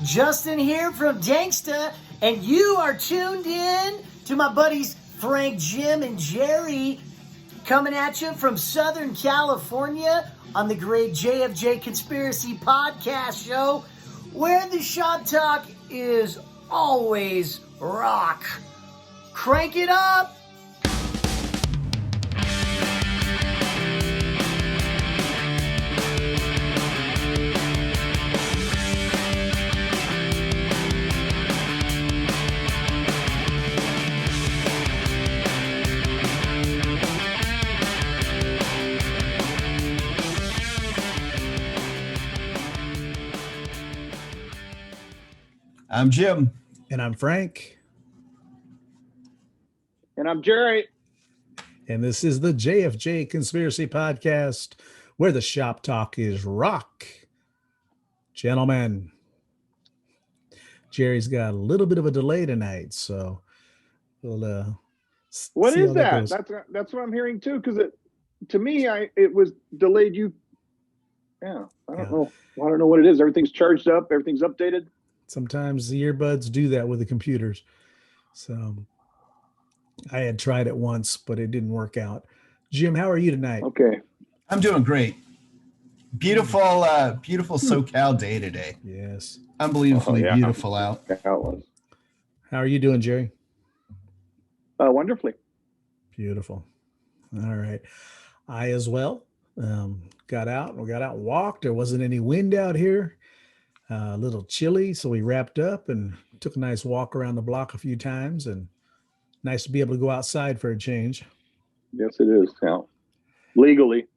Justin here from Danksta, and you are tuned in to my buddies Frank, Jim, and Jerry coming at you from Southern California on the great JFJ Conspiracy Podcast show, where the shop talk is always rock. Crank it up! I'm Jim. And I'm Frank. And I'm Jerry. And this is the JFJ Conspiracy Podcast, where the shop talk is rock. Gentlemen, Jerry's got a little bit of a delay tonight, so we'll what see is how that? goes. That's what I'm hearing too, because to me it was delayed. I don't know what it is. Everything's charged up, everything's updated. Sometimes the earbuds do that with the computers. So I had tried it once, but it didn't work out. Jim, how are you tonight? Okay. I'm doing great. Beautiful SoCal day today. Yes. Unbelievably beautiful out. Yeah, it was. How are you doing, Jerry? Wonderfully. Beautiful. All right. I as well got out and walked. There wasn't any wind out here. A little chilly, so we wrapped up and took a nice walk around the block a few times, and nice to be able to go outside for a change. Yes, it is. Yeah. Legally.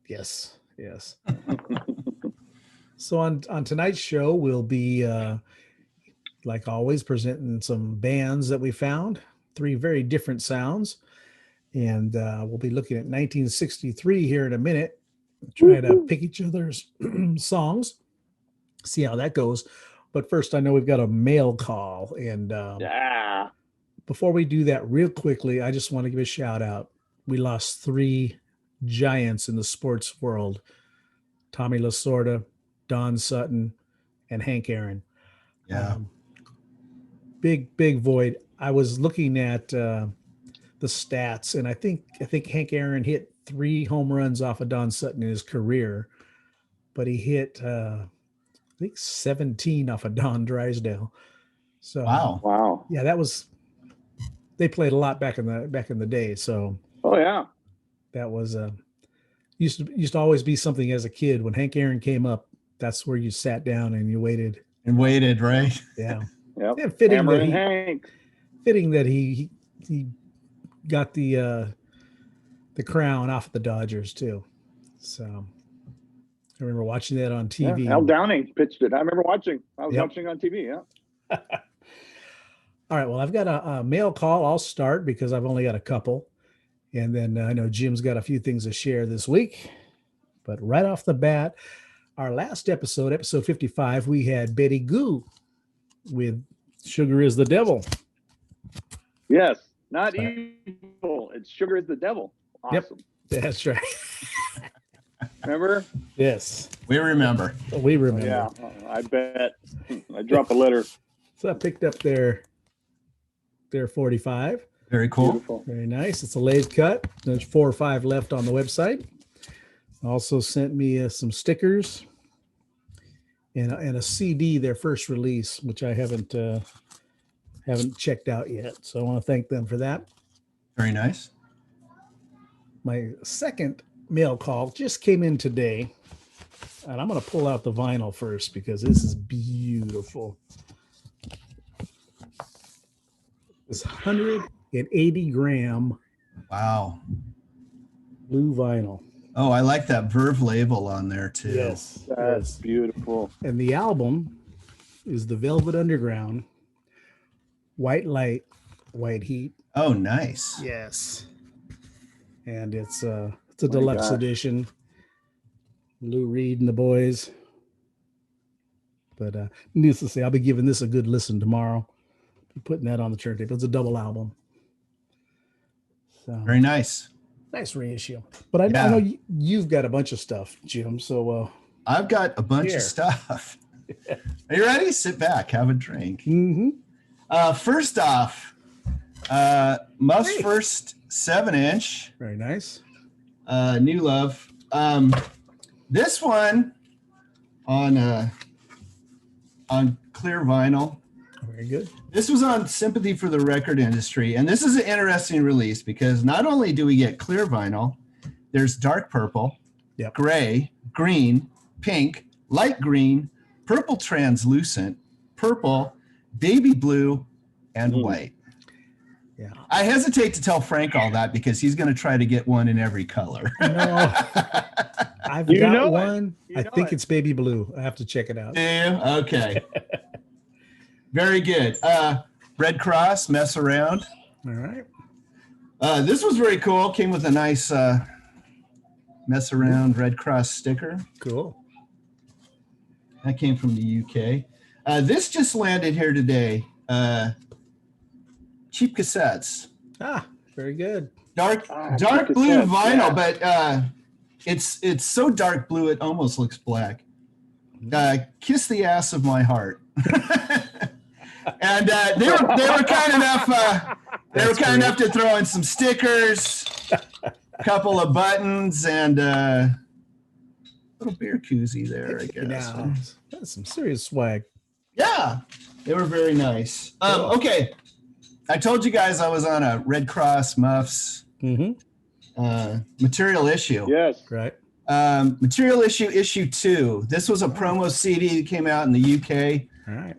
Yes. So on tonight's show, we'll be, like always, presenting some bands that we found, 3 very different sounds. And we'll be looking at 1963 here in a minute, trying to pick each other's songs. See how that goes. But first, I know we've got a mail call. And before we do that, real quickly, I just want to give a shout out. We lost 3 giants in the sports world: Tommy Lasorda, Don Sutton, and Hank Aaron. Yeah. Big void. I was looking at the stats, and I think Hank Aaron hit 3 home runs off of Don Sutton in his career, but he hit I think 17 off of Don Drysdale. So wow. Yeah, they played a lot back in the day. So that was used to always be something as a kid. When Hank Aaron came up, that's where you sat down and you waited. Right? Yeah. Yep. Yeah, fitting that he got the crown off of the Dodgers too. So I remember watching that on TV. Yeah, Al Downing pitched it. I remember watching. I was watching on TV. Yeah. All right. Well, I've got a mail call. I'll start because I've only got a couple. And then I know Jim's got a few things to share this week. But right off the bat, our last episode 55, we had Betty Goo with Sugar is the Devil. Yes. Not evil. It's Sugar is the Devil. Awesome. Yep. That's right. Remember? Yes. We remember. Yeah, I bet. I dropped a letter. So I picked up their 45. Very cool. Beautiful. Very nice. It's a lathe cut. There's 4 or 5 left on the website. Also sent me some stickers and a CD, their first release, which I haven't checked out yet. So I want to thank them for that. Very nice. My second mail call just came in today, and I'm going to pull out the vinyl first because this is beautiful. This 180 gram Wow. blue vinyl. Oh, I like that Verve label on there too. Yes, That's beautiful. And the album is the Velvet Underground, White Light, White Heat. Oh, nice. Yes. And it's a deluxe edition. Lou Reed and the boys. But needless to say, I'll be giving this a good listen tomorrow. Be putting that on the turntable. It's a double album. So Very nice. Nice reissue. But I know you've got a bunch of stuff, Jim. So I've got a bunch of stuff. Are you ready? Sit back, have a drink. Mm-hmm. First off, Muff's first 7-inch. Very nice. New Love. This one on clear vinyl. Very good. This was on Sympathy for the Record Industry, and this is an interesting release because not only do we get clear vinyl, there's dark purple, gray, green, pink, light green, purple translucent, purple, baby blue, and white. Yeah. I hesitate to tell Frank all that because he's going to try to get one in every color. No, I've got one. I think it's baby blue. I have to check it out. Do you? Okay. Very good. Red Cross, Mess Around. All right. This was very cool. Came with a nice Mess Around Red Cross sticker. Cool. That came from the UK. This just landed here today. Cheap cassettes. Very good. Dark blue vinyl, but it's so dark blue it almost looks black. Kiss the Ass of My Heart. And they were kind enough. They were kind enough to throw in some stickers, a couple of buttons, and a little beer koozie there, I guess. Now, that's some serious swag. Yeah, they were very nice. Okay, I told you guys I was on a Red Cross Muffs material issue. Yes. Right. Material issue 2. This was a promo CD that came out in the UK. All right.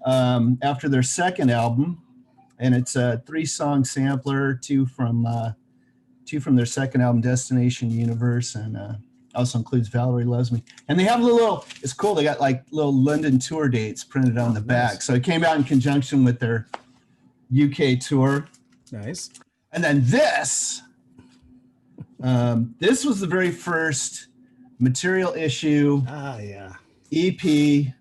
After their second album, and it's a 3-song sampler, two from their second album, Destination Universe, and also includes Valerie Loves Me. And they have it's cool, they got like little London tour dates printed on the back. So it came out in conjunction with their UK tour. Nice. And then this was the very first material issue EP.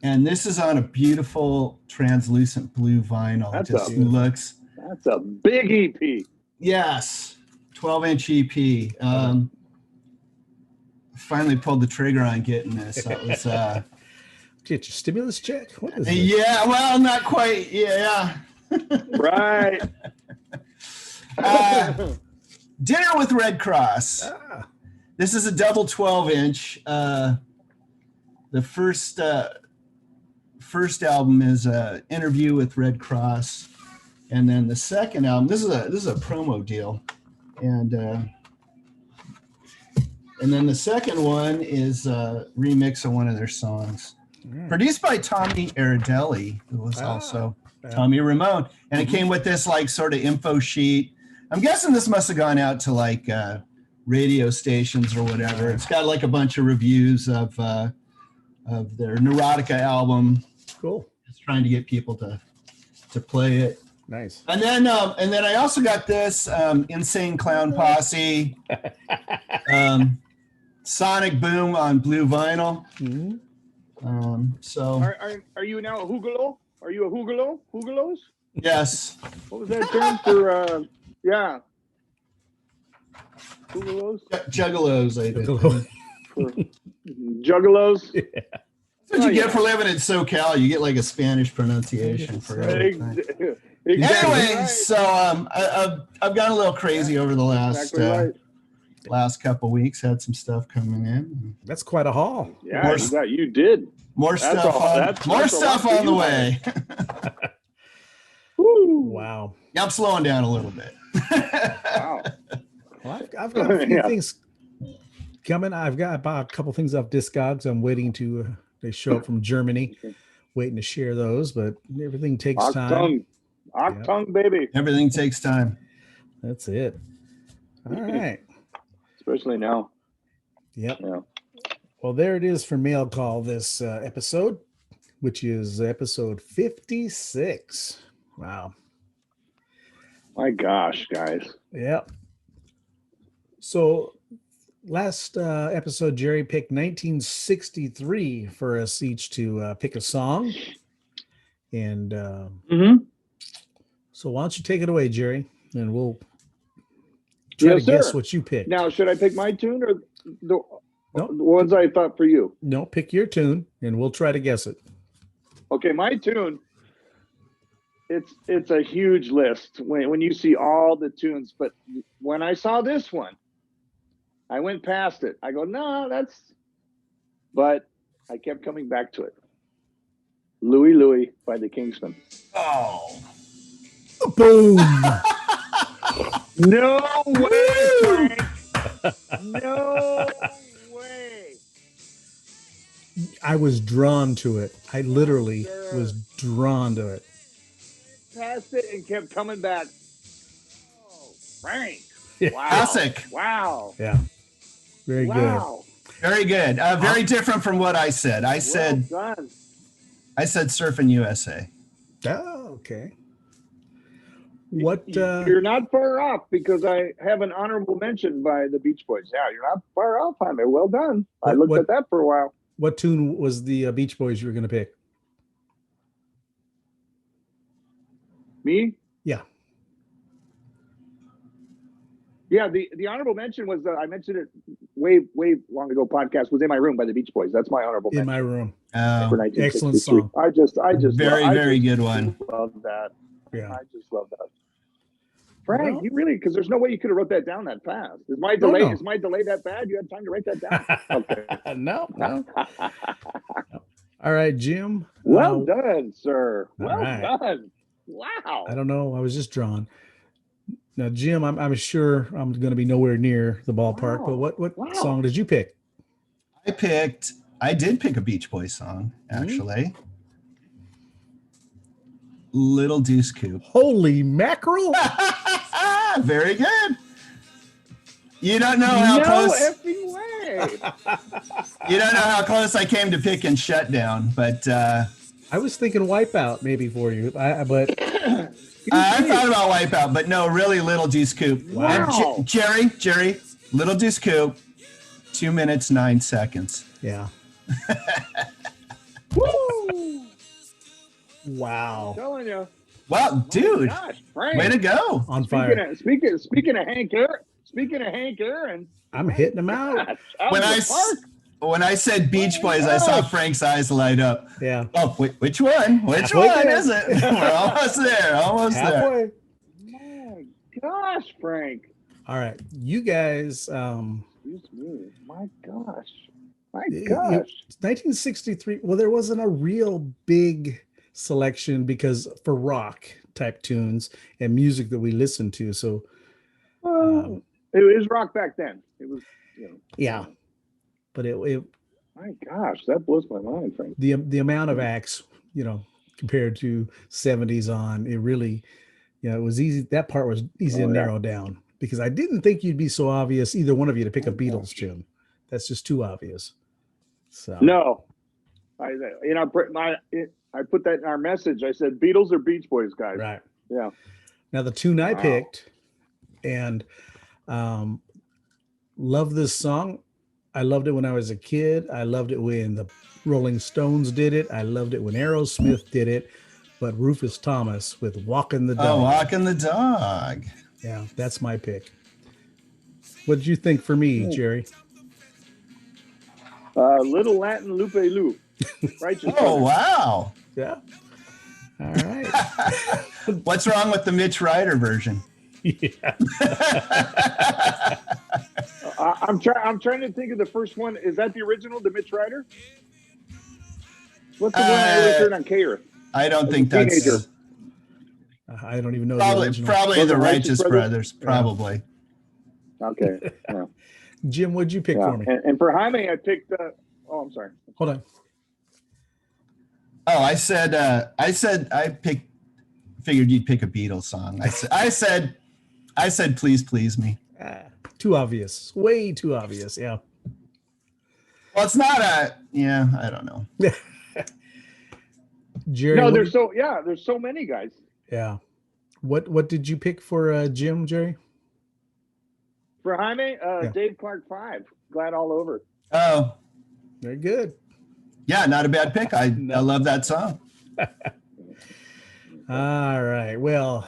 And this is on a beautiful translucent blue vinyl. That's a big EP. Yes, 12-inch EP. Finally pulled the trigger on getting this. That was get your stimulus check. What is this? Yeah, well, not quite. Yeah. Right. Dinner with Red Cross. This is a double 12-inch. The first album is a interview with Red Cross, and then the second album, this is a promo deal, and then the second one is a remix of one of their songs, produced by Tommy Aradelli, who was also Tommy Ramone, and it came with this like sort of info sheet. I'm guessing this must have gone out to like radio stations or whatever. It's got like a bunch of reviews of their Neurotica album. Cool. Just trying to get people to play it. Nice. And then I also got this Insane Clown Posse, Sonic Boom on blue vinyl. So are you now a Hugalo? Are you a Hugalo? Hugalos? Yes. What was that term for? Yeah. Hugalos. Juggalos, I think. Juggalos. Yeah. That's what you get for living in SoCal. You get like a Spanish pronunciation for everything. Exactly. Anyway, Right. so I've gone a little crazy over the last couple weeks. Had some stuff coming in. That's quite a haul. Yeah, you did. More stuff on the way. Wow. Yeah, I'm slowing down a little bit. Wow. Well, I've got a few things coming. I've got about a couple things off Discogs. I'm waiting to they show up from Germany. Waiting to share those, but everything takes time. Octung, baby. Everything takes time. That's it. All right. Especially now. Yep. Yeah. Well, there it is for Mail Call this episode, which is episode 56. Wow. My gosh, guys. Yep. So last episode, Jerry picked 1963 for us each to pick a song. And so why don't you take it away, Jerry, and we'll try to guess what you picked. Now, should I pick my tune or No, The ones I thought for you. no, pick your tune and we'll try to guess it. Okay, my tune. It's a huge list when you see all the tunes, but when I saw this one, I went past it. I go, no, but I kept coming back to it. Louie Louie by the Kingsmen. Oh. Boom. No way, Frank. No way. I was drawn to it. I literally was drawn to it. Passed it and kept coming back. Oh, Frank. Yeah. Wow. Classic. Wow. Yeah. Very Wow. Very good. Very different from what I said. I said Surfing USA. good. Oh, okay. What You're not far off because I have an honorable mention by the Beach Boys. Yeah, you're not far off, Jaime. Well done. I looked at that for a while. what tune was the Beach Boys you were going to pick? Me? Yeah. Yeah, the honorable mention was I mentioned it way long ago. Podcast was In My Room by the Beach Boys. That's my honorable In mention. My Room. Oh, For 1963. Excellent song. I just very good one. Love that. Yeah. I just love that. Frank, Well, you really, because there's no way you could have wrote that down that fast. Is my delay that bad? You had time to write that down? Okay. No. All right, Jim. Well done, sir. all Well right. done. Wow. I don't know. I was just drawn. Now, Jim, I'm sure I'm going to be nowhere near the ballpark, but what song did you pick? I did pick a Beach Boys song, actually. Little Deuce Coupe. Holy mackerel. Very good. You don't know how close. Effing way. You don't know how close I came to picking Shutdown, but I was thinking Wipeout maybe for you, but I thought about Wipeout, but no, really, Little Deuce Coupe. Wow. Jerry, Little Deuce Coupe, 2 minutes, 9 seconds. yeah. Woo! Wow. I'm telling you. Well, dude, Gosh, Frank. way to go. On fire. Speaking of Hank Aaron. I'm hitting him out. When I said Beach Boys, I saw Frank's eyes light up. Yeah. Oh, which one? Which Halfway one there. is it? We're almost there. Halfway. My gosh, Frank. All right. You guys, Excuse me. My gosh. My it- gosh. 1963. Well, there wasn't a real big selection because for rock type tunes and music that we listened to. So, It was rock back then. It was, yeah. But it my gosh, that blows my mind, Frank. the amount of acts, compared to 70s on, it really, it was easy. That part was easy to narrow down because I didn't think you'd be so obvious, either one of you, to pick a Beatles tune. That's just too obvious. So No. I put that in our message. I said Beatles or Beach Boys, guys. right. Yeah. Now the tune I picked, and love this song. I loved it when I was a kid. I loved it when the Rolling Stones did it. I loved it when Aerosmith did it. But Rufus Thomas with Walking the Dog. Oh, Walking the Dog. Yeah, that's my pick. What did you think for me, Jerry? Little Latin Lupe Lu. Righteous Oh, Brothers. wow. Yeah. All right. What's wrong with the Mitch Ryder version? Yeah. I'm trying to think of the first one. Is that the original, the Mitch Ryder? What's the one I always heard on K-Earth? I don't think that's teenager. I don't even know. probably Was the it Righteous Righteous Brothers. Brothers? Probably. Okay. Yeah. Jim, what'd you pick Yeah. for me? And for Jaime, I picked. I'm sorry. Hold on. Oh, I figured you'd pick a Beatles song. I said, please, please me. Too obvious. Way too obvious. Yeah. Well, it's not I don't know. Jerry. No, there's so many guys. Yeah. What did you pick for Jim, Jerry? For Jaime, Dave Clark 5. Glad all over. Oh, Very good. yeah, not a bad pick. I love that song. All right. Well,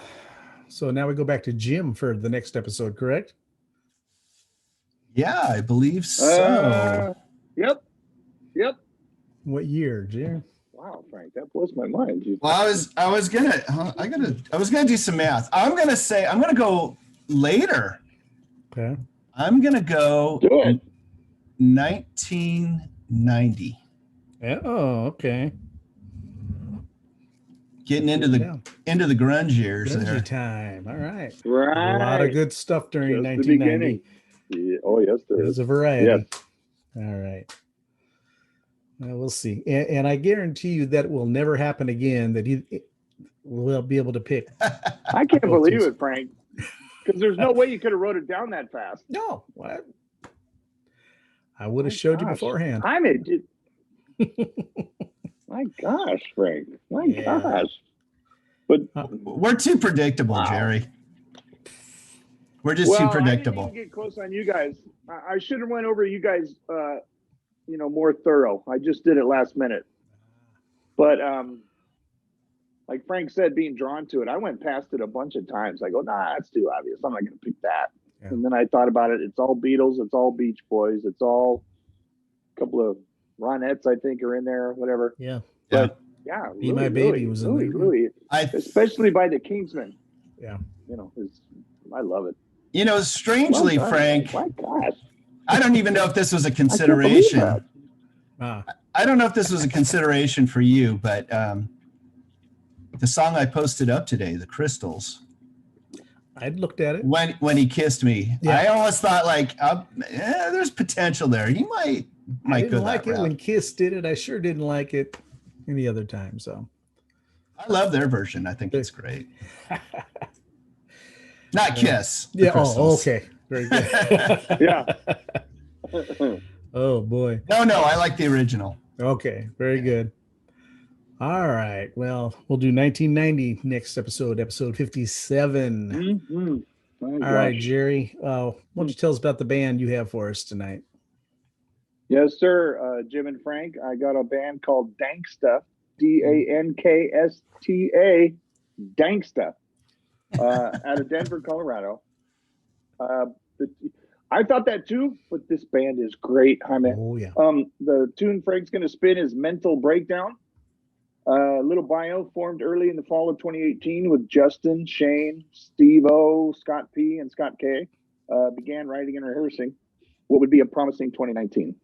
so now we go back to Jim for the next episode, correct? Yeah, I believe so. Yep. What year, Jerry? Wow, Frank, that blows my mind. Well, I was gonna do some math. I'm gonna go later. Okay. I'm gonna go Do it. 1990. Oh, okay. Getting into the grunge years Grungy there. time. All right. Right. A lot of good stuff during Just 1990. Yeah. Oh, yes, there There's is. a variety. Yes. All right. Well, we'll see. And I guarantee you that will never happen again, that he will be able to pick. I can't believe it, Frank, because there's no way you could have wrote it down that fast. No. What? I would have showed you beforehand. I mean, my gosh, Frank. My gosh. But we're too predictable, Jerry. We're just too predictable. I didn't even get close on you guys. I should have went over you guys, more thorough. I just did it last minute. But like Frank said, being drawn to it, I went past it a bunch of times. I go, nah, that's too obvious. I'm not going to pick that. Yeah. And then I thought about it. It's all Beatles. It's all Beach Boys. It's all a couple of Ronettes, I think, are in there, whatever. Yeah. But yeah, Be My Baby was in there. Really, especially by the Kingsmen. Yeah. I love it. Strangely, Frank, my gosh. I don't even know if this was a consideration. I don't know if this was a consideration for you, but the song I posted up today, The Crystals. I'd looked at it. When he kissed me, I almost thought there's potential there. He might I didn't go like that it route. when Kiss did it. I sure didn't like it any other time. So I love their version. I think it's great. Not Kiss. Yeah. Oh, okay. Very good. Yeah. Oh boy. No, I like the original. Okay. Very good. All right. Well, we'll do 1990 next episode 57. Mm-hmm. All right, Jerry. Why don't you tell us about the band you have for us tonight? Yes, sir. Jim and Frank, I got a band called Danksta, Danksta, Danksta, out of Denver, Colorado. I thought that too, but this band is great. Oh, yeah. The tune Frank's going to spin is Mental Breakdown. Little bio formed early in the fall of 2018 with Justin, Shane, Steve-O, Scott P, and Scott K. Began writing and rehearsing what would be a promising 2019.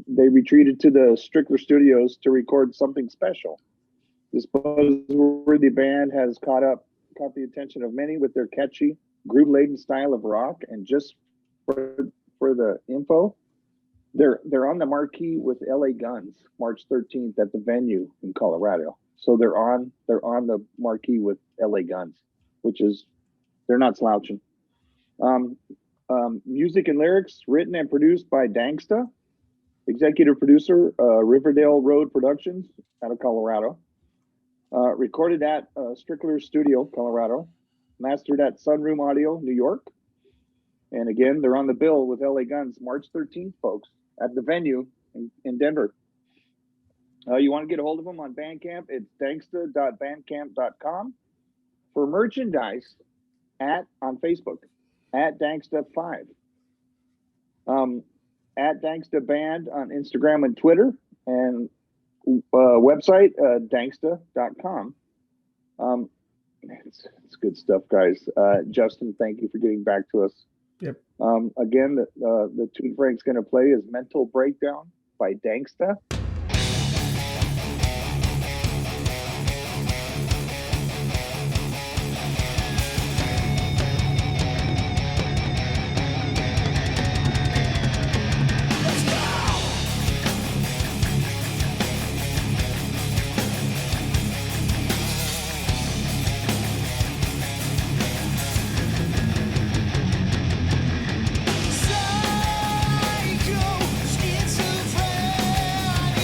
They retreated to the Strickler Studios to record something special. This buzzworthy band has caught the attention of many with their catchy, groove-laden style of rock. And just for the info, they're on the marquee with LA Guns March 13th at the venue in Colorado. So they're on the marquee with LA Guns, which is, they're not slouching. Music and lyrics written and produced by Danksta, executive producer, Riverdale Road Productions out of Colorado. Recorded at Strickler Studio, Colorado. Mastered at Sunroom Audio, New York. And again, they're on the bill with LA Guns March 13th, folks, at the venue in Denver. You want to get a hold of them on Bandcamp, it's danksta.bandcamp.com. For merchandise, on Facebook, at Danksta5. At Danksta Band on Instagram and Twitter, and website, danksta.com. It's good stuff, guys. Justin, thank you for getting back to us. Yep. Again, the tune Frank's going to play is Mental Breakdown by Danksta. Psycho, schizophrenic.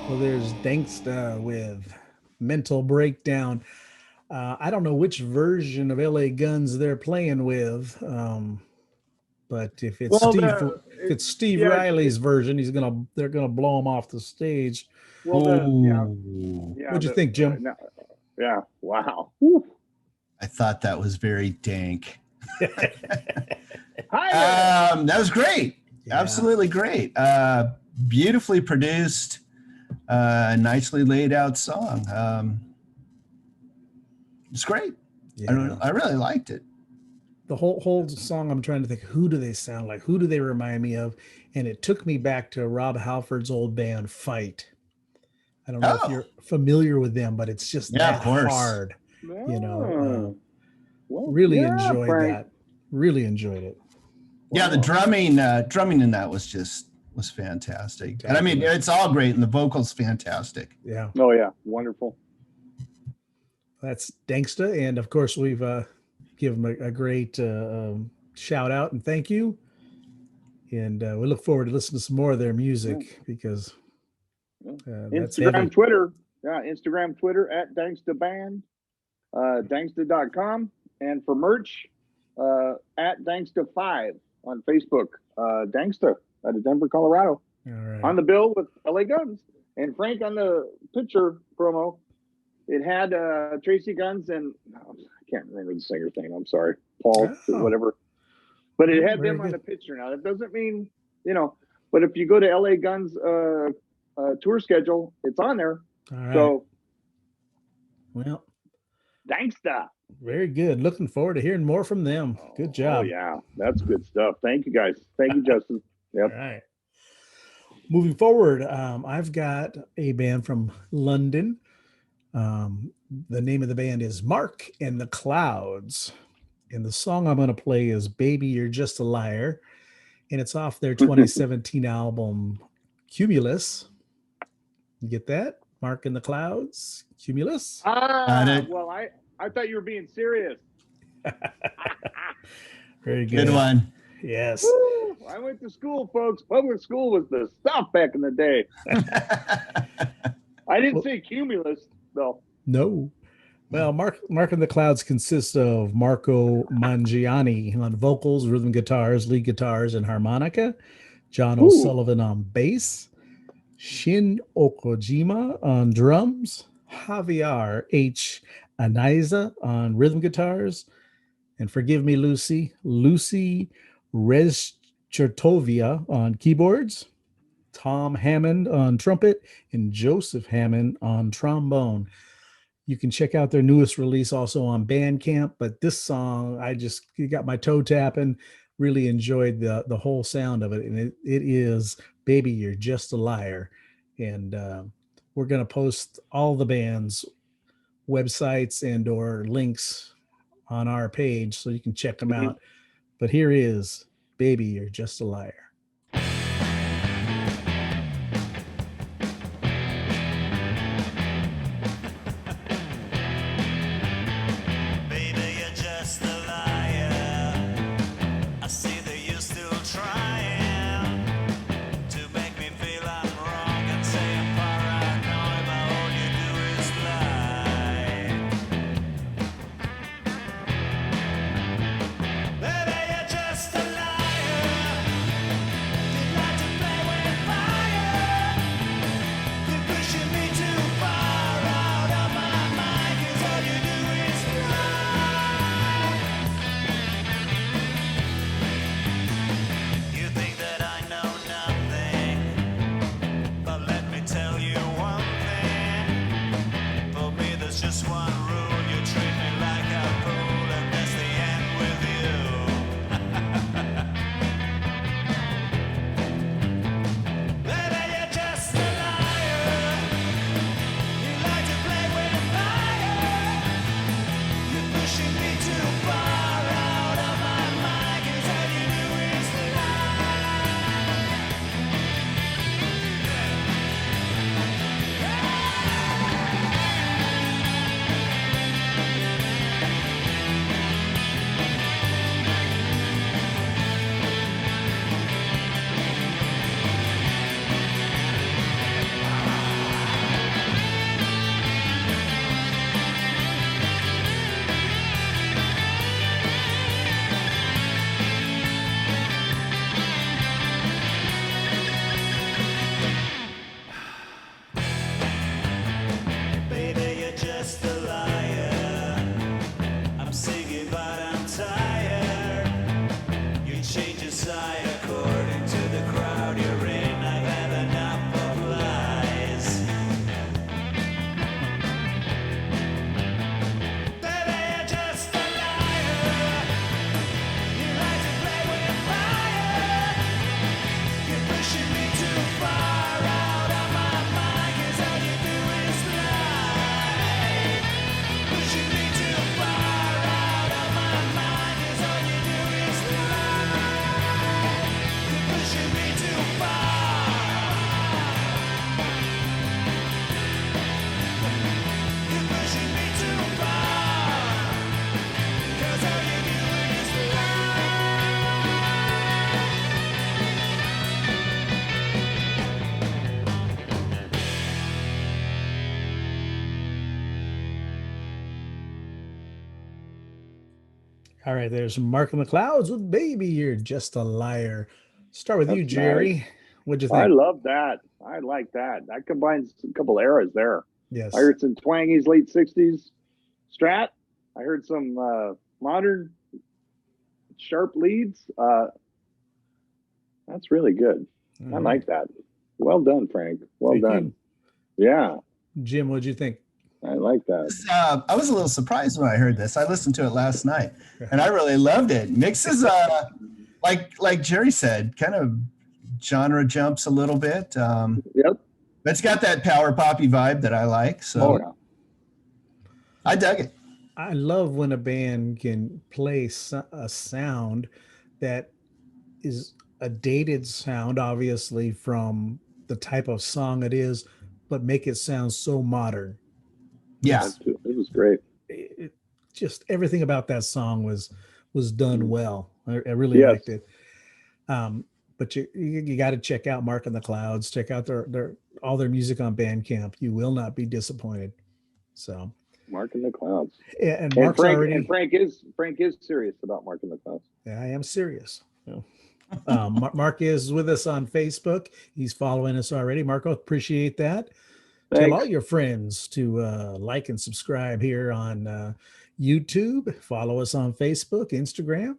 Well, there's Danksta with Mental Breakdown. I don't know which version of LA Guns they're playing with, but if it's Steve Riley's version, they're gonna blow him off the stage. Well, What'd you think, Jim? Yeah, wow. Whew. I thought that was very dank. Hi. That was great. Yeah. Absolutely great. Beautifully produced, nicely laid out song. It's great. Yeah. I really liked it. The whole song, I'm trying to think, who do they sound like? Who do they remind me of? And it took me back to Rob Halford's old band, Fight. I don't know if you're familiar with them, but it's just that hard. You know, really enjoyed that. Really enjoyed it. Yeah, the drumming in that was fantastic. Exactly. And I mean, it's all great, and the vocals fantastic. Yeah. Oh yeah, wonderful. That's Danksta, and of course we've given them a great shout out and thank you. And we look forward to listening to some more of their music because Instagram, Twitter. Yeah, Instagram, Twitter at Danksta Band, Danksta.com, and for merch, at Danksta5 on Facebook, Danksta out of Denver, Colorado. All right. On the bill with LA Guns. And Frank, on the picture promo, it had Tracy Guns and I can't remember the singer thing. I'm sorry, Paul, whatever. But it had them on the picture. Now that doesn't mean, but if you go to LA Guns tour schedule, it's on there. All right. So, well, Danksta. Very good. Looking forward to hearing more from them. Good job. Oh yeah, that's good stuff. Thank you guys. Thank you, Justin. Yep. All right. Moving forward, I've got a band from London. The name of the band is Mark and the Clouds. And the song I'm going to play is Baby, You're Just a Liar. And it's off their 2017 album, Cumulus. You get that? Mark and the Clouds, Cumulus. Well, I thought you were being serious. Very good. Good one. Yes. Woo! I went to school, folks. Public school was the stuff back in the day. I didn't say Cumulus, though. No. Well, Mark and the Clouds consists of Marco Mangiani on vocals, rhythm guitars, lead guitars, and harmonica. John O'Sullivan on bass. Shin Okojima on drums. Javier H. Anaiza on rhythm guitars. And forgive me, Lucy Rezchertovia on keyboards. Tom Hammond on trumpet, and Joseph Hammond on trombone. You can check out their newest release also on Bandcamp, but this song, you got my toe tapping, really enjoyed the whole sound of it. And it is Baby, You're Just a Liar. And we're going to post all the band's websites and or links on our page so you can check them out. But here is Baby, You're Just a Liar. All right, there's Mark in the Clouds with Baby, You're Just a Liar. Start with you, That's Jerry. nice. What'd you think? I love that. I like that. That combines a couple eras there. Yes. I heard some twangies, late 60s Strat. I heard some modern sharp leads. That's really good. I like that. Well done, Frank. Well Thank done. you. Yeah. Jim, what'd you think? I like that. I was a little surprised when I heard this. I listened to it last night, and I really loved it. Mixes, like Jerry said, kind of genre jumps a little bit. Yep. It's got that power poppy vibe that I like. So yeah. I dug it. I love when a band can play a sound that is a dated sound, obviously, from the type of song it is, but make it sound so modern. Yeah. It was great. Just everything about that song was done well. I really liked it. But you got to check out Mark in the Clouds. Check out all their music on Bandcamp. You will not be disappointed. So Mark in the Clouds. And Mark's Frank is serious about Mark in the Clouds. Yeah, I am serious. Mark is with us on Facebook. He's following us already. Marco, appreciate that. Thanks. Tell all your friends to like and subscribe here on YouTube. Follow us on Facebook, Instagram,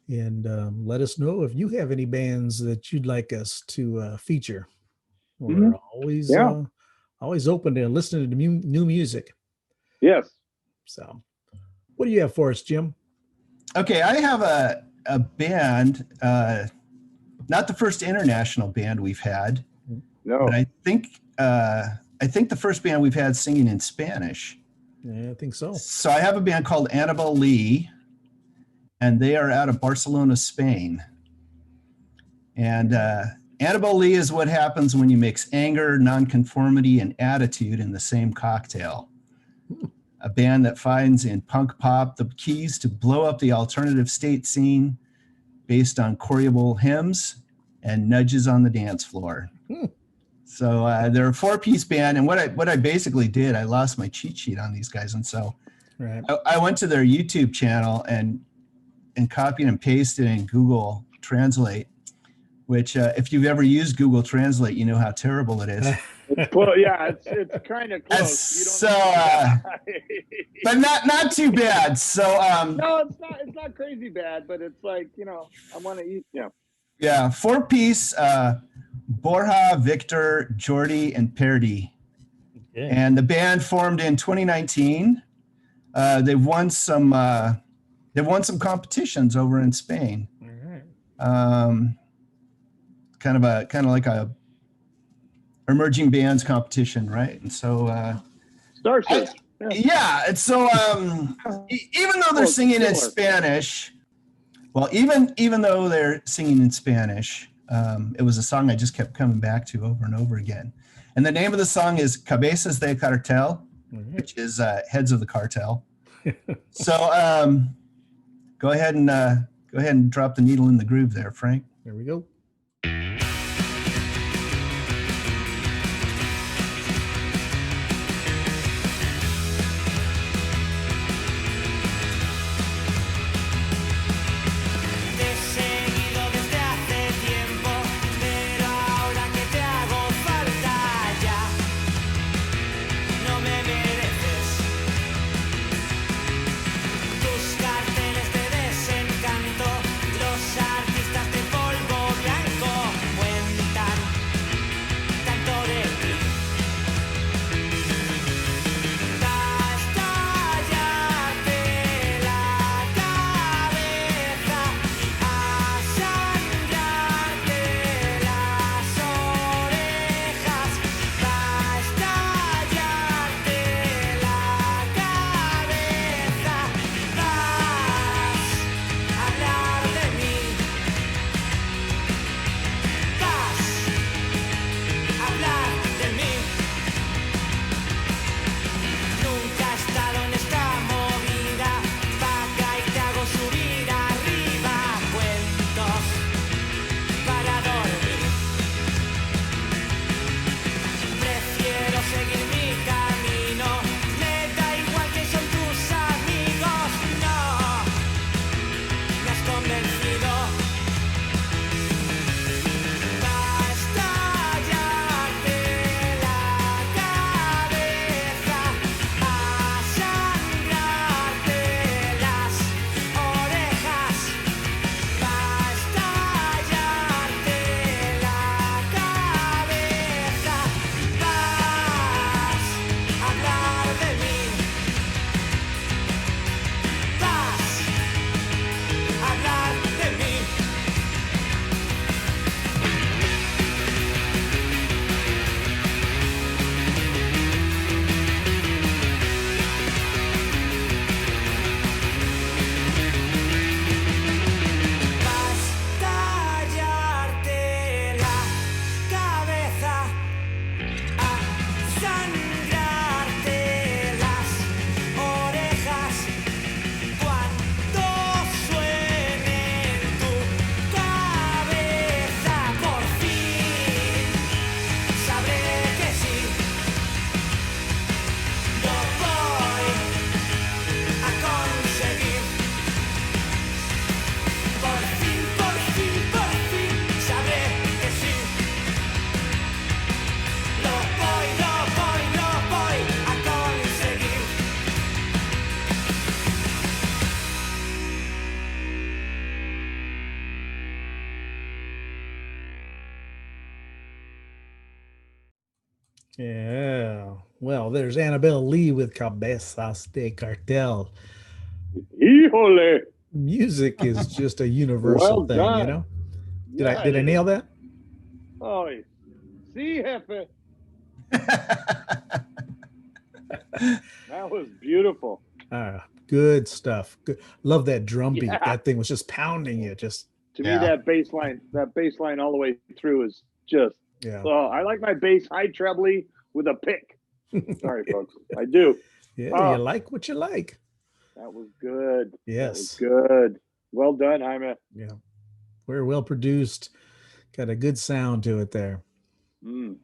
and let us know if you have any bands that you'd like us to feature. We're always open to listening to new music. Yes. So, what do you have for us, Jim? Okay, I have a band, not the first international band we've had. No. But I think the first band we've had singing in Spanish. Yeah, I think so. So I have a band called Anabel Lee, and they are out of Barcelona, Spain. And Anabel Lee is what happens when you mix anger, nonconformity, and attitude in the same cocktail. A band that finds in punk pop the keys to blow up the alternative state scene based on choreographed hymns and nudges on the dance floor. So they're a 4-piece band, and what I basically did, I lost my cheat sheet on these guys, and so I went to their YouTube channel and copied and pasted in Google Translate, which if you've ever used Google Translate, you know how terrible it is. It's kind of close. But not too bad. So no, it's not crazy bad, but it's like, I want to eat. Yeah, 4-piece. Borja, Victor, Jordi, and Perdi. Okay. And the band formed in 2019. They've won some competitions over in Spain. All right. Kind of like a emerging bands competition, right? And so Star Search. And so even though they're singing in Spanish, even though they're singing in Spanish, it was a song I just kept coming back to over and over again. And the name of the song is Cabezas de Cartel, which is Heads of the Cartel. So go ahead and drop the needle in the groove there, Frank. There we go. Tus carteles de desencanto, los artistas de polvo blanco. Yeah. Well, there's Anabel Lee with Cabezas de Cartel. Híjole. Music is just a universal Well thing, done. you know? Did Yeah, I nail that? Oh, sí, jefe. That was beautiful. Good stuff. Good. Love that drum beat. Yeah. That thing was just pounding you. Just To me, that bass line all the way through is just. yeah. Oh, I like my bass high trebly with a pick. Sorry, folks. I do. Yeah, you like what you like. That was good. Yes. That was good. Well done, Jaime. Yeah. Very well produced. Got a good sound to it there. You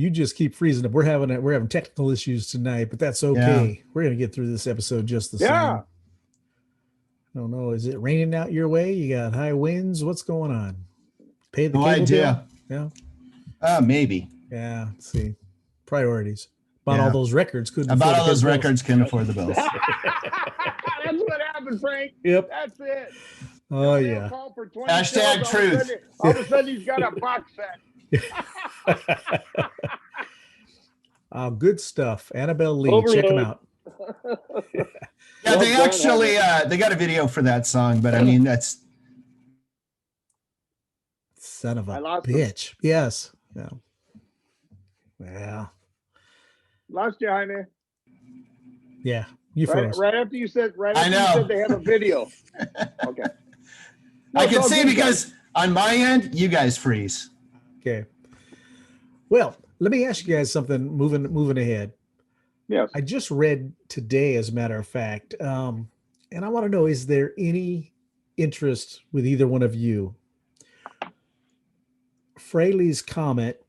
just keep freezing up. We're having technical issues tonight, but that's okay. We're gonna get through this episode just the same. I don't know. Is it raining out your way? You got high winds? What's going on? Pay the cable bill? Yeah. Maybe. Yeah. Let's see. Priorities. Bought all those records. Couldn't afford all those bills. records. Couldn't afford the bills. That's what happened, Frank. Yep. That's it. Oh yeah. Call for 20 Hashtag shows, truth. All of a sudden he's got a box set. Good stuff. Anabel Lee. Overload. Check them out. Yeah, they actually they got a video for that song, but I mean that's son of a bitch. Him. Yes. Yeah. Yeah. Lost you, Jaime. Yeah. You froze. Right after you said you said they have a video. Okay. No, I can see because on my end, you guys freeze. Okay. Well, let me ask you guys something moving ahead. Yes. I just read today, as a matter of fact, and I want to know, is there any interest with either one of you? Fraley's Comet,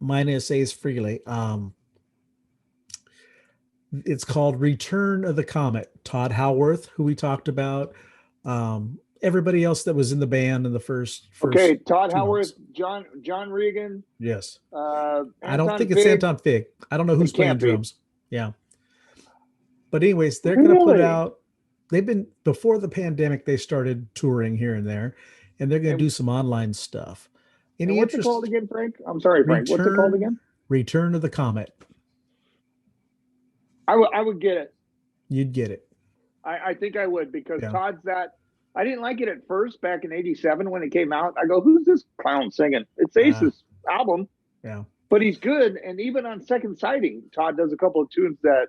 minus Ace Frehley. It's called Return of the Comet. Todd Howarth, who we talked about. Everybody else that was in the band in the first okay, Todd Howarth, John Regan. Yes. I don't think it's Anton Fig. I don't know who's playing drums. Yeah. But anyways, they're going to put out, they've been, before the pandemic, they started touring here and there, and they're going to do some online stuff. Any what's it called again, Frank? I'm sorry, Frank. What's it called again? Return of the Comet. I would get it. You'd get it. I think I would, because Todd's that. I didn't like it at first back in '87 when it came out. I go, who's this clown singing? It's Ace's album. Yeah. But he's good. And even on Second Sighting, Todd does a couple of tunes that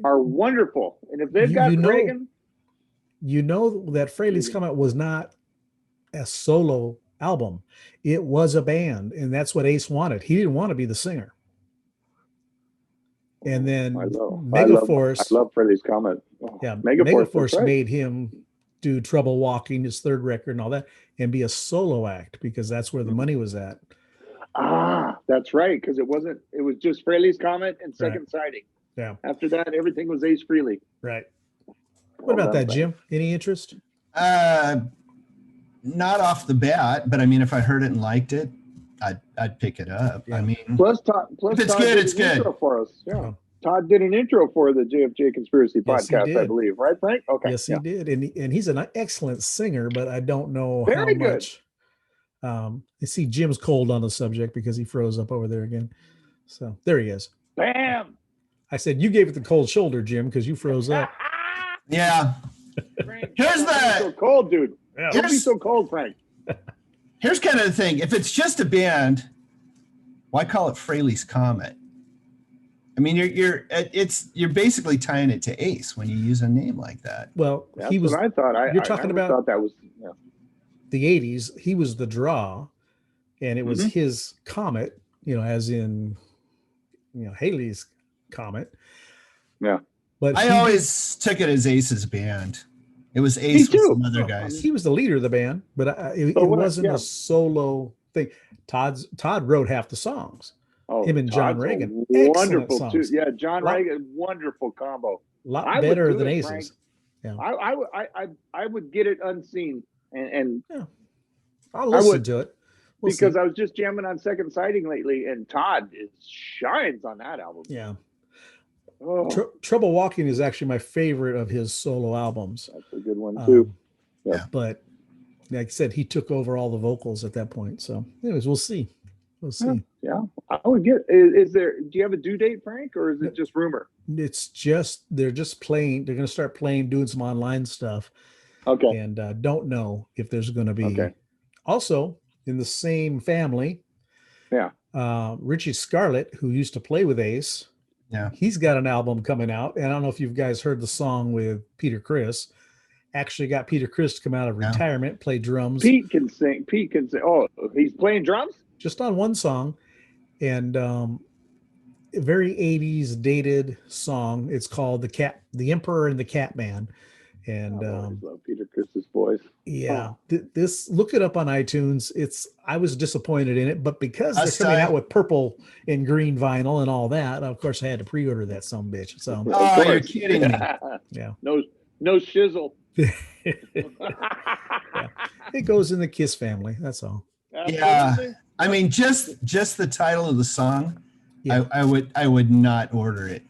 are wonderful. And if they've got Reagan. You know that Fraley's Comet was not a solo album. It was a band. And that's what Ace wanted. He didn't want to be the singer. And then Megaforce. I love Fraley's Comet. Oh, yeah. Megaforce made him do Trouble Walking, his third record and all that, and be a solo act, because that's where the money was at. That's right. Because it was just Fraley's Comet and Second Sighting. Yeah. After that, everything was Ace Frehley. Right. What about that, Jim? Any interest? Not off the bat, but I mean, if I heard it and liked it, I'd pick it up. Yeah. I mean, plus if it's good, it's good. For us. Yeah. Todd did an intro for the JFJ Conspiracy Podcast, I believe, right, Frank? Okay. Yes, he did, and he's an excellent singer, but I don't know how much. You see, Jim's cold on the subject because he froze up over there again. So there he is. Bam! I said you gave it the cold shoulder, Jim, because you froze up. Yeah. Frank, here's the so cold, dude. Yeah. Don't be so cold, Frank. Here's kind of the thing: if it's just a band, why call it Fraley's Comet? I mean, you're basically tying it to Ace when you use a name like that. Well, that's what I thought. You're talking about thought that was the '80s. He was the draw, and it was his comet. As in, Halley's Comet. Yeah. But I always took it as Ace's band. It was Ace with some other guys. He was the leader of the band, but it wasn't a solo thing. Todd wrote half the songs. Oh, him and John Reagan. Wonderful too. Yeah, John Reagan, wonderful combo. A lot better than Ace's. Yeah. I would get it unseen and I'll listen to it. Because I was just jamming on Second Sighting lately, and Todd shines on that album. Yeah. Trouble Walking is actually my favorite of his solo albums. That's a good one too. But like I said, he took over all the vocals at that point. So anyways, we'll see. We'll see. Yeah, I would get. Is there? Do you have a due date, Frank, or is it just rumor? It's just they're just playing. They're going to start playing, doing some online stuff. Okay. And don't know if there's going to be. Okay. Also, in the same family, Yeah. Richie Scarlett, who used to play with Ace, he's got an album coming out. And I don't know if you guys heard the song with Peter Criss. Actually got Peter Criss to come out of retirement, play drums. Pete can sing. Oh, he's playing drums? Just on one song. And a very 80s dated song. It's called The Emperor and the Catman. And I always love Peter Criss's voice. Yeah, this look it up on iTunes. I was disappointed in it, but because they're coming out with purple and green vinyl and all that, of course I had to pre-order that sumbitch. So you're kidding me. Yeah. No shizzle. Yeah. It goes in the Kiss family. That's all. Yeah. I mean, just the title of the song, I would not order it.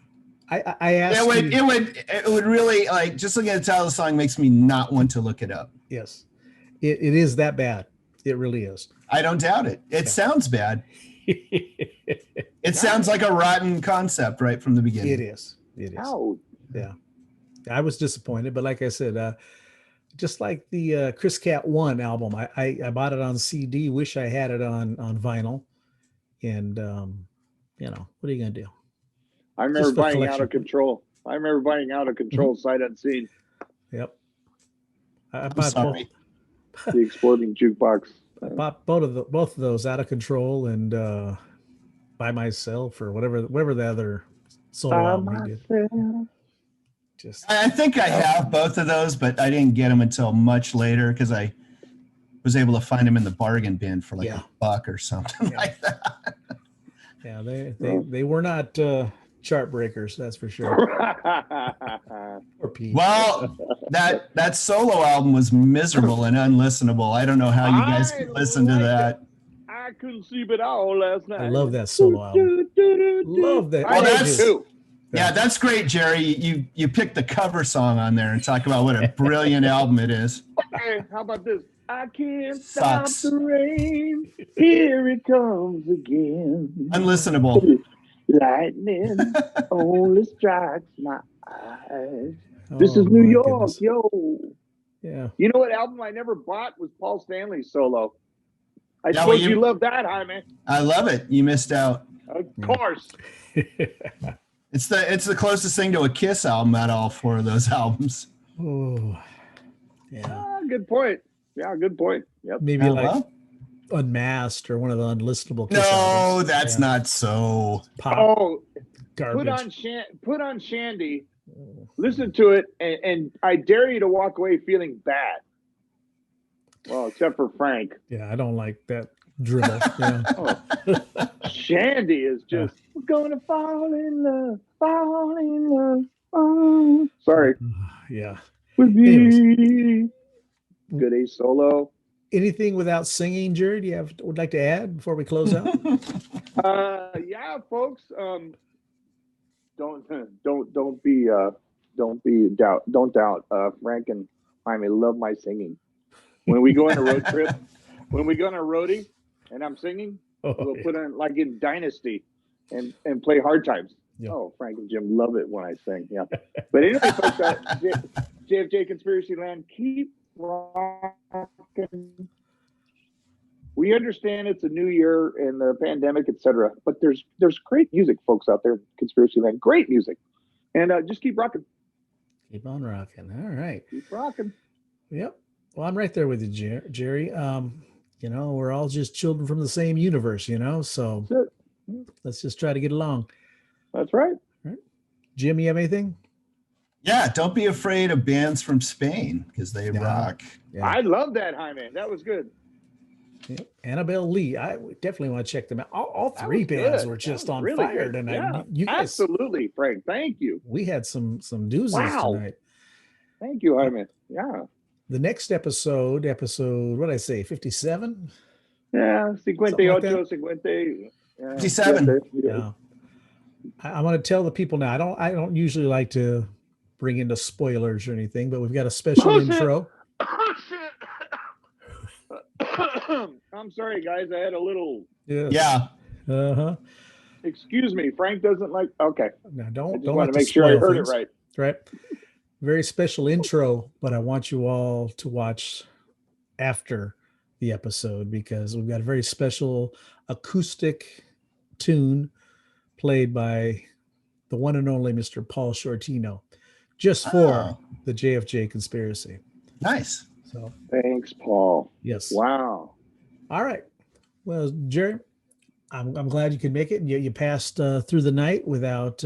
I asked it would really, like, just looking at the title of the song makes me not want to look it up. Yes. It is that bad. It really is. I don't doubt it. It sounds bad. It sounds like a rotten concept right from the beginning. It is. Ow. Yeah. I was disappointed, but like I said, just like the Chris Cat 1 album, I bought it on CD, wish I had it on vinyl. And, what are you going to do? I remember buying Out of Control. Sight Unseen. Yep. I bought the Exploding Jukebox. I bought both of those, Out of Control and By Myself, or whatever the other solo album he did. I think I have both of those, but I didn't get them until much later because I was able to find them in the bargain bin for like $1 or something like that. Yeah, they were not chart breakers, that's for sure. Well, that solo album was miserable and unlistenable. I don't know how you guys could listen to that. I couldn't sleep at all last night. I love that solo album. Love that. Well, that's great, Jerry. You picked the cover song on there and talk about what a brilliant album it is. Okay, how about this? I can't stop the rain. Here it comes again. Unlistenable. Lightning only strikes my eyes. This is New York, goodness. Yo. Yeah. You know what album I never bought was Paul Stanley's solo. I suppose you love that, Jaime. I love it. You missed out. Of course. It's the closest thing to a Kiss album out of all four of those albums. Oh, yeah. Good point. Yeah, good point. Yep. Maybe Unmasked or one of the unlistable Kiss albums. That's not so. Pop. Garbage. Put on Shandy. Listen to it, and I dare you to walk away feeling bad. Well, except for Frank. Yeah, I don't like that dribble. Shandy is just, we're gonna fall in love. Oh. Sorry. Yeah. With me. Good Ace solo. Anything without singing, Jerry? Would like to add before we close out? Yeah, folks. Don't doubt. Frank and Jaime love my singing. When we go on a road trip, when we go on a roadie, and I'm singing, we'll put on like in Dynasty, and play Hard Times. Yep. Oh, Frank and Jim love it when I sing. Yeah. But anyway, folks, JFJ Conspiracy Land, keep rocking. We understand it's a new year and the pandemic, etc. But there's great music, folks, out there in Conspiracy Land. Great music, and just keep rocking. Keep on rocking. All right. Keep rocking. Yep. Well, I'm right there with you, Jerry. We're all just children from the same universe, so let's just try to get along. That's right. All right. Jim, you have anything? Yeah, don't be afraid of bands from Spain because they rock. Yeah. I love that, Jaime. That was good. Yeah. Anabel Lee. I definitely want to check them out. All three bands were just on really fire tonight. Yeah, you guys, absolutely, Frank. Thank you. We had some doozies tonight. Thank you, Jaime. Yeah. The next episode, what did I say, 57? Yeah, 58, 57. Yeah. I want to tell the people now. I don't usually like to bring into spoilers or anything, but we've got a special intro. I'm sorry, guys. I had a little. Yes. Yeah. Uh-huh. Excuse me. Frank doesn't like. Okay. Now I don't just like want to to make sure I spoil heard things. it right. Right. Very special intro, but I want you all to watch after the episode because we've got a very special acoustic tune played by the one and only Mr. Paul Shortino, just for the JFJ Conspiracy. Nice. So Thanks, Paul. yes. Wow. All right. Well, Jerry, I'm glad you could make it. You passed through the night without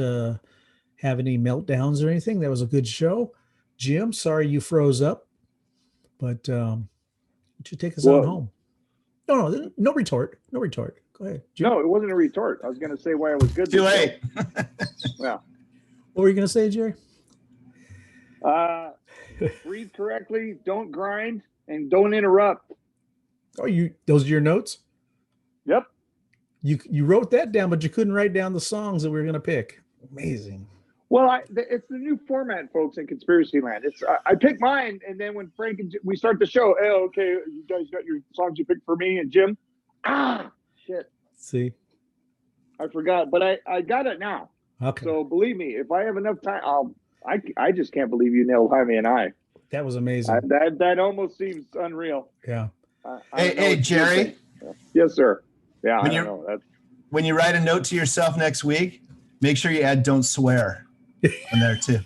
having any meltdowns or anything. That was a good show. Jim, sorry you froze up, but you should take us on home. No retort. No retort. Go ahead, Jim. No, it wasn't a retort. I was going to say why it was good. Too late. Yeah. What were you going to say, Jerry? Breathe correctly, don't grind, and don't interrupt. Oh, those are your notes? Yep. You wrote that down, but you couldn't write down the songs that we were going to pick. Amazing. Well, it's the new format, folks, in Conspiracy Land. It's I pick mine, and then when Frank and we start the show, hey, okay, you guys got your songs you picked for me and Jim. Shit. See? I forgot, but I got it now. Okay. So believe me, if I have enough time, I just can't believe you nailed Jaime and I. That was amazing. That almost seems unreal. Yeah. Hey, Jerry. Yes, sir. Yeah, When I don't know. When you write a note to yourself next week, make sure you add "don't swear" in there too.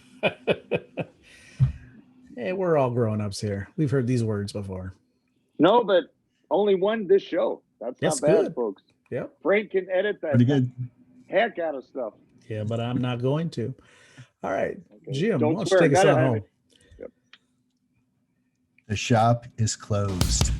Hey, we're all grown-ups here. We've heard these words before. No, but only one this show. That's not bad, good. folks. Yep. Frank can edit that Pretty good. heck out of stuff. Yeah, but I'm not going to. All right. Okay. Jim, Don't why don't swear. you take us Gotta on have home? it. Yep. The shop is closed.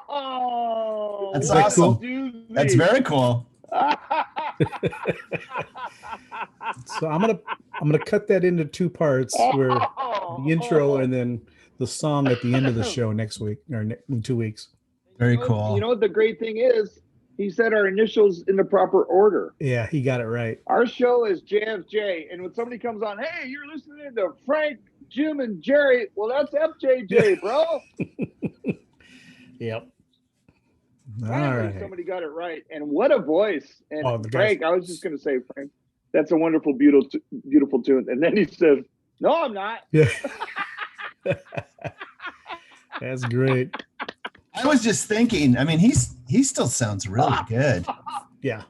Oh, That's that awesome. cool? That's very cool. So I'm gonna cut that into two parts, where the intro and then the song at the end of the show next week or in 2 weeks. Very cool. You know what the great thing is? He said our initials in the proper order. Yeah, he got it right. Our show is JFJ, and when somebody comes on, hey, you're listening to Frank, Jim, and Jerry. Well, that's FJJ, bro. Yep. All Finally, right. somebody got it right, and what a voice! And the Frank, I was just going to say, Frank, that's a wonderful, beautiful tune. And then he says, "No, I'm not." Yeah. That's great. I was just thinking. I mean, he still sounds really good. Yeah.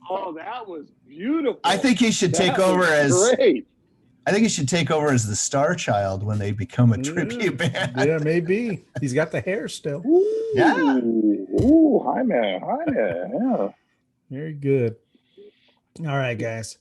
Oh, that was beautiful. I think he should take That over was as. great. I think he should take over as the Star Child when they become a tribute band. Yeah, maybe. He's got the hair still. Yeah. Ooh, hi, man. Yeah. Very good. All right, guys.